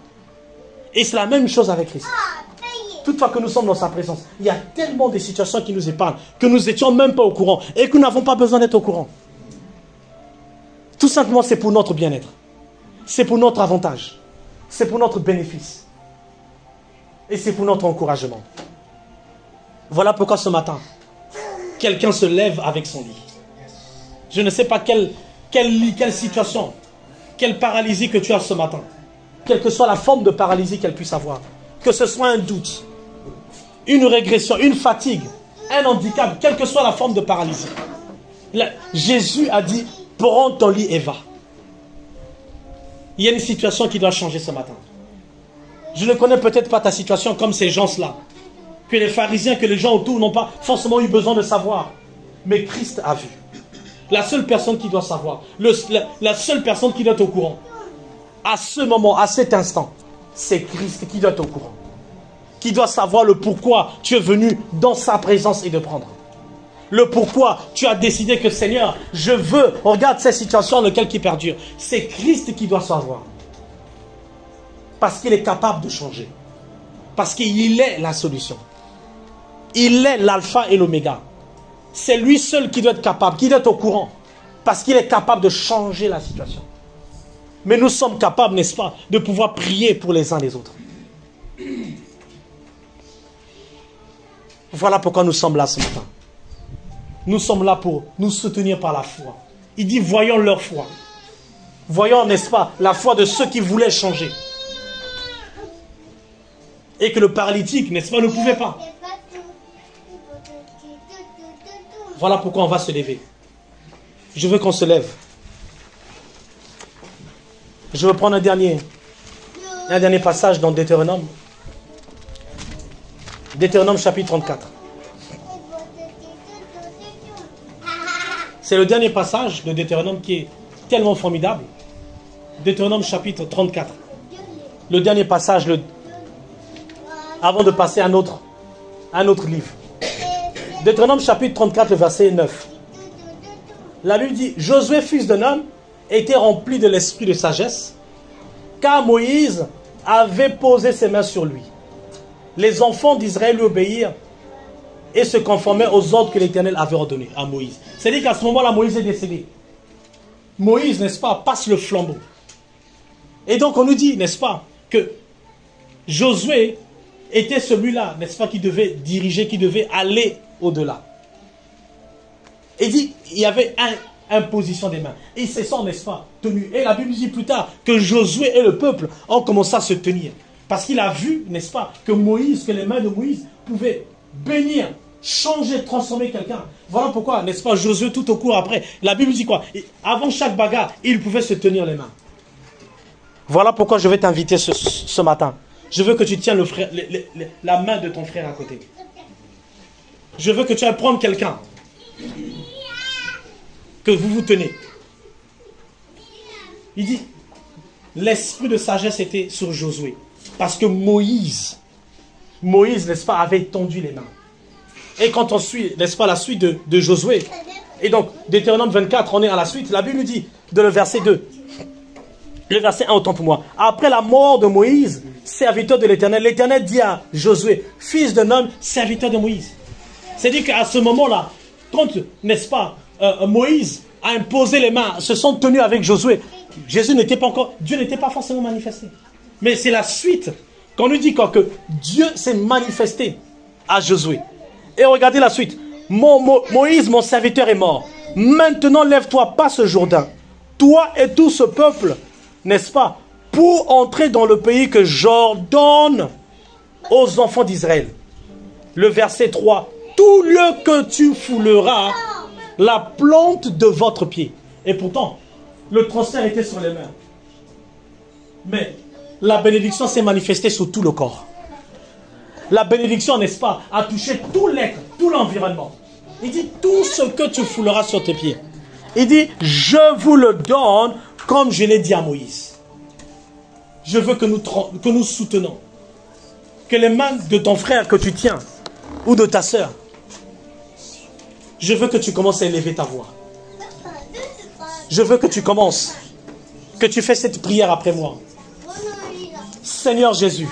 S1: Et c'est la même chose avec Christ. Toutefois que nous sommes dans sa présence, il y a tellement de situations qui nous épargnent, que nous n'étions même pas au courant, et que nous n'avons pas besoin d'être au courant. Tout simplement, c'est pour notre bien-être. C'est pour notre avantage. C'est pour notre bénéfice. Et c'est pour notre encouragement. Voilà pourquoi ce matin, quelqu'un se lève avec son lit. Je ne sais pas quelle situation, quelle paralysie que tu as ce matin. Quelle que soit la forme de paralysie qu'elle puisse avoir. Que ce soit un doute, une régression, une fatigue, un handicap, quelle que soit la forme de paralysie. Jésus a dit, prends ton lit et va. Il y a une situation qui doit changer ce matin. Je ne connais peut-être pas ta situation comme ces gens-là. Que les pharisiens, que les gens autour n'ont pas forcément eu besoin de savoir. Mais Christ a vu. La seule personne qui doit savoir, la seule personne qui doit être au courant, à ce moment, à cet instant, c'est Christ qui doit être au courant. Qui doit savoir le pourquoi tu es venu dans sa présence et de prendre. Le pourquoi tu as décidé que Seigneur, je veux, regarde cette situation dans laquelle qui perdure. C'est Christ qui doit savoir. Parce qu'il est capable de changer. Parce qu'il est la solution. Il est l'alpha et l'oméga. C'est lui seul qui doit être capable, qui doit être au courant. Parce qu'il est capable de changer la situation. Mais nous sommes capables, n'est-ce pas, de pouvoir prier pour les uns les autres. Voilà pourquoi nous sommes là ce matin. Nous sommes là pour nous soutenir par la foi. Il dit, voyons leur foi. Voyons, n'est-ce pas, la foi de ceux qui voulaient changer. Et que le paralytique, n'est-ce pas, ne pouvait pas. Voilà pourquoi on va se lever. Je veux qu'on se lève. Je veux prendre un dernier passage dans Deutéronome. Deutéronome chapitre 34. C'est le dernier passage de Deutéronome qui est tellement formidable. Deutéronome chapitre 34. Le dernier passage, avant de passer à un autre livre. Deutéronome chapitre 34, verset 9. La Bible dit, Josué, fils d'un homme, était rempli de l'esprit de sagesse, car Moïse avait posé ses mains sur lui. Les enfants d'Israël lui obéirent et se conformaient aux ordres que l'Éternel avait ordonnés à Moïse. C'est-à-dire qu'à ce moment-là, Moïse est décédé. Moïse, n'est-ce pas, passe le flambeau. Et donc on nous dit, n'est-ce pas, que Josué était celui-là, n'est-ce pas, qui devait diriger, qui devait aller au-delà. Il dit, il y avait imposition des mains. Et ils se sont, n'est-ce pas, tenus. Et la Bible dit plus tard que Josué et le peuple ont commencé à se tenir. Parce qu'il a vu, n'est-ce pas, que les mains de Moïse pouvaient bénir, changer, transformer quelqu'un. Voilà pourquoi, n'est-ce pas, Josué tout au cours après. La Bible dit quoi? Avant chaque bagarre, il pouvait se tenir les mains. Voilà pourquoi je vais t'inviter ce matin. Je veux que tu tiennes la main de ton frère à côté. Je veux que tu ailles prendre quelqu'un. Que vous vous tenez. Il dit, l'esprit de sagesse était sur Josué. Parce que Moïse, n'est-ce pas, avait tendu les mains. Et quand on suit, n'est-ce pas, la suite de Josué, et donc, Deutéronome 24, on est à la suite, la Bible nous dit, de le verset 2, le verset 1, autant pour moi. Après la mort de Moïse, serviteur de l'Éternel, l'Éternel dit à Josué, fils d'un homme, serviteur de Moïse. C'est-à-dire qu'à ce moment-là, quand, n'est-ce pas, Moïse a imposé les mains, se sont tenus avec Josué, Dieu n'était pas forcément manifesté. Mais c'est la suite, qu'on nous dit quoi, que Dieu s'est manifesté à Josué. Et regardez la suite. Moïse, mon serviteur, est mort. Maintenant, lève-toi, passe ce Jourdain, toi et tout ce peuple, n'est-ce pas, pour entrer dans le pays que j'ordonne aux enfants d'Israël. Le verset 3. Tout le que tu fouleras, la plante de votre pied. Et pourtant, le transfert était sur les mains. Mais la bénédiction s'est manifestée sur tout le corps. La bénédiction, n'est-ce pas, a touché tout l'être, tout l'environnement. Il dit, tout ce que tu fouleras sur tes pieds. Il dit, je vous le donne comme je l'ai dit à Moïse. Je veux que nous soutenons. Que les mains de ton frère que tu tiens, ou de ta sœur, je veux que tu commences à élever ta voix. Je veux que tu commences, que tu fais cette prière après moi. Seigneur Jésus,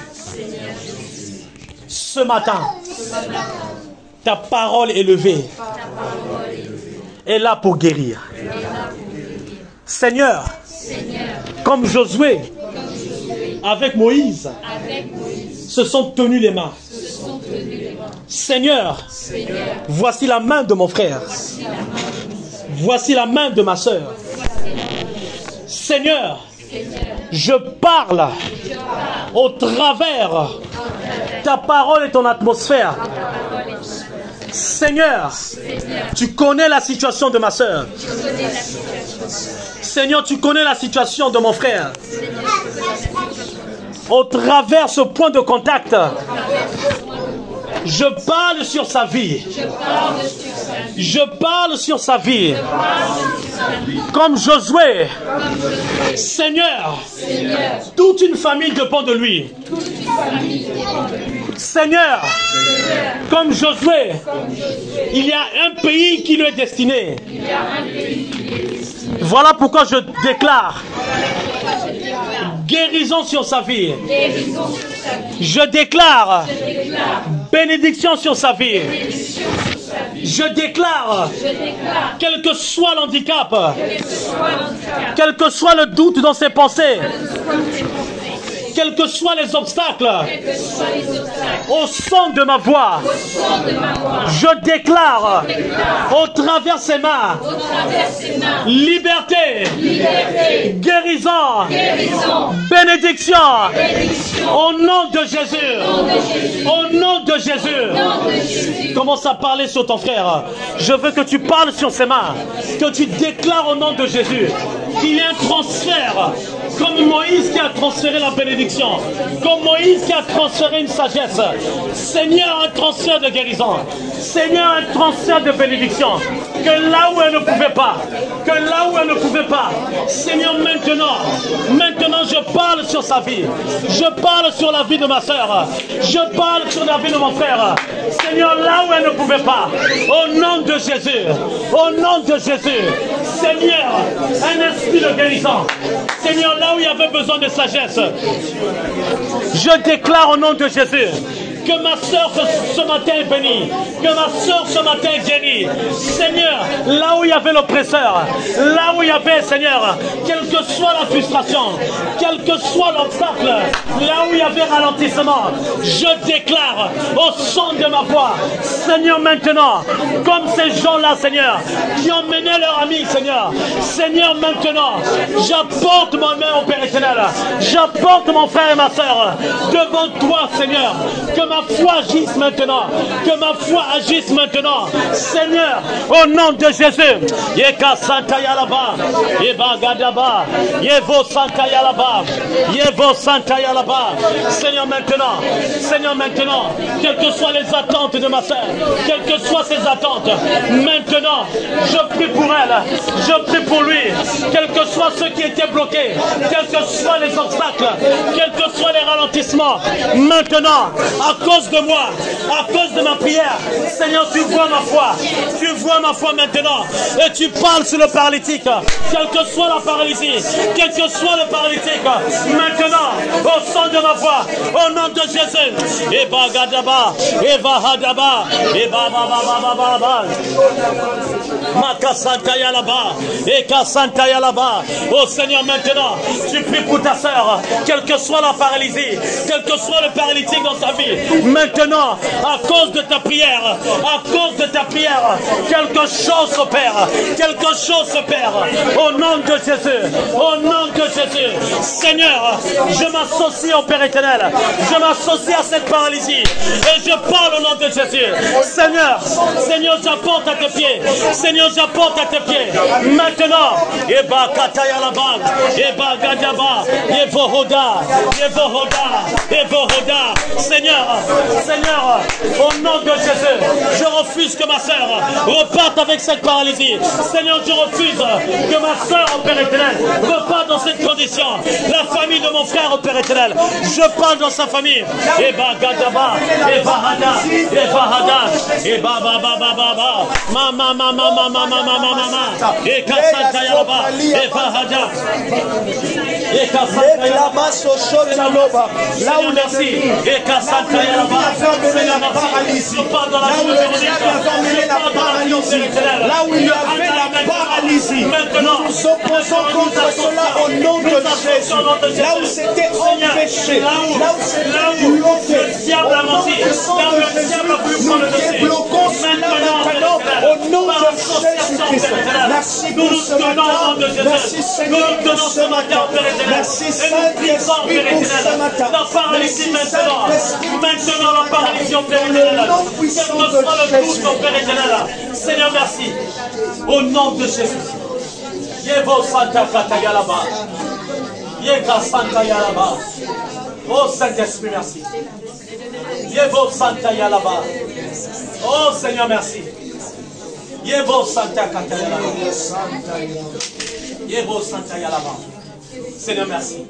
S1: ce matin, ta parole élevée est là pour guérir. Seigneur, comme Josué, avec Moïse, se sont tenus les mains. Seigneur, voici la main de mon frère. Voici la main de ma sœur. Seigneur, je parle au travers ta parole et ton atmosphère. Seigneur, tu connais la situation de ma sœur. Seigneur, tu connais la situation de mon frère. Au travers ce point de contact, je parle sur sa vie. Je parle sur sa vie. Comme Josué. Seigneur, toute une famille dépend de lui. Seigneur, comme Josué, il y a un pays qui lui est destiné. Voilà pourquoi je déclare guérison sur sa vie. Je déclare bénédiction sur sa vie. Je déclare, quel que soit l'handicap, quel que soit le doute dans ses pensées, quels que soient les obstacles, au son de ma voix, je déclare au travers ses mains, liberté, guérison, bénédiction, au nom de Jésus, au nom de Jésus. Commence à parler sur ton frère. Je veux que tu parles sur ses mains, que tu déclares au nom de Jésus qu'il y a un transfert, comme Moïse qui a transféré la bénédiction, comme Moïse qui a transféré une sagesse. Seigneur, un transfert de guérison. Seigneur, un transfert de bénédiction. Que là où elle ne pouvait pas, Seigneur, maintenant je parle sur sa vie. Je parle sur la vie de ma soeur. Je parle sur la vie de mon frère. Seigneur, là où elle ne pouvait pas, au nom de Jésus, au nom de Jésus, Seigneur, un esprit de guérison. Seigneur, là où il y avait besoin de sagesse, je déclare au nom de Jésus Que ma soeur ce matin est bénie. Que ma soeur ce matin est guérie. Seigneur, là où il y avait l'oppresseur, là où il y avait, Seigneur, quelle que soit la frustration, quel que soit l'obstacle, là où il y avait ralentissement, je déclare au son de ma voix, Seigneur, maintenant, comme ces gens-là, Seigneur, qui ont mené leur ami, Seigneur, Seigneur, maintenant, j'apporte mon main au Père éternel, j'apporte mon frère et ma soeur devant toi, Seigneur, que ma foi agisse maintenant, que ma foi agisse maintenant, Seigneur, au nom de Jésus. Yeka Santa Yalaba, Yeba Gadaba, Yevo Santa Yalaba, Yevo Santa Yalaba. Seigneur, maintenant, quelles que soient les attentes de ma soeur, quelles que soient ses attentes, maintenant, je prie pour elle, je prie pour lui, quels que soient ceux qui étaient bloqués, quels que soient les obstacles, quels que soient les ralentissements, maintenant, à cause de moi, à cause de ma prière, Seigneur, tu vois ma foi maintenant, et tu parles sur le paralytique, quelle que soit la paralysie, quel que soit le paralytique, maintenant, au son de ma voix, au nom de Jésus, et Bagadaba, et Bahadaba, et Baba, Makasanta Yalaba, et Kasanta Yalaba. Oh Seigneur, maintenant, tu pries pour ta sœur, quelle que soit la paralysie, quel que soit le paralytique dans sa vie, maintenant, à cause de ta prière, quelque chose s'opère, au nom de Jésus, au nom de Jésus. Seigneur, je m'associe au Père éternel, je m'associe à cette paralysie, et je parle au nom de Jésus. Seigneur, j'apporte à tes pieds, maintenant, Eba Kataya Labak, Eba Gadaba, Yevohoda, Seigneur, au nom de Jésus, je refuse que ma soeur reparte avec cette paralysie. Seigneur, je refuse que ma soeur, au Père éternel, reparte dans cette condition. La famille de mon frère, au Père éternel, je parle dans sa famille. Eba Gadaba, Eba Hada, Eba Baba, Mama, Eka Santa Yalaba, Eba Hada, Eka Santa Yalaba, là où merci, Eka Santa Yalaba, Seigneur, merci, je parle dans la
S2: là où il y avait la paralysie, nous nous opposons contre cela au nom de Jésus. Là où c'était empêché, là où c'était bloqué, au nom puissant de Jésus, nous débloquons cela maintenant au nom de Jésus-Christ. Merci pour ce matin, merci Seigneur pour ce matin, merci Saint-Esprit pour ce matin, merci Saint-Esprit
S1: maintenant la paralysie au Père éternel, quel que soit le doute au Père éternel. Seigneur, merci. Au nom de Jésus. Yevo Santa Katayalaba. Yeka Santa Yalaba. Oh Saint-Esprit, merci. Yevo Santa Yalaba. Oh Seigneur, merci. Yevo Santa Katayalaba. Yevo Santa Yalaba. Seigneur, merci.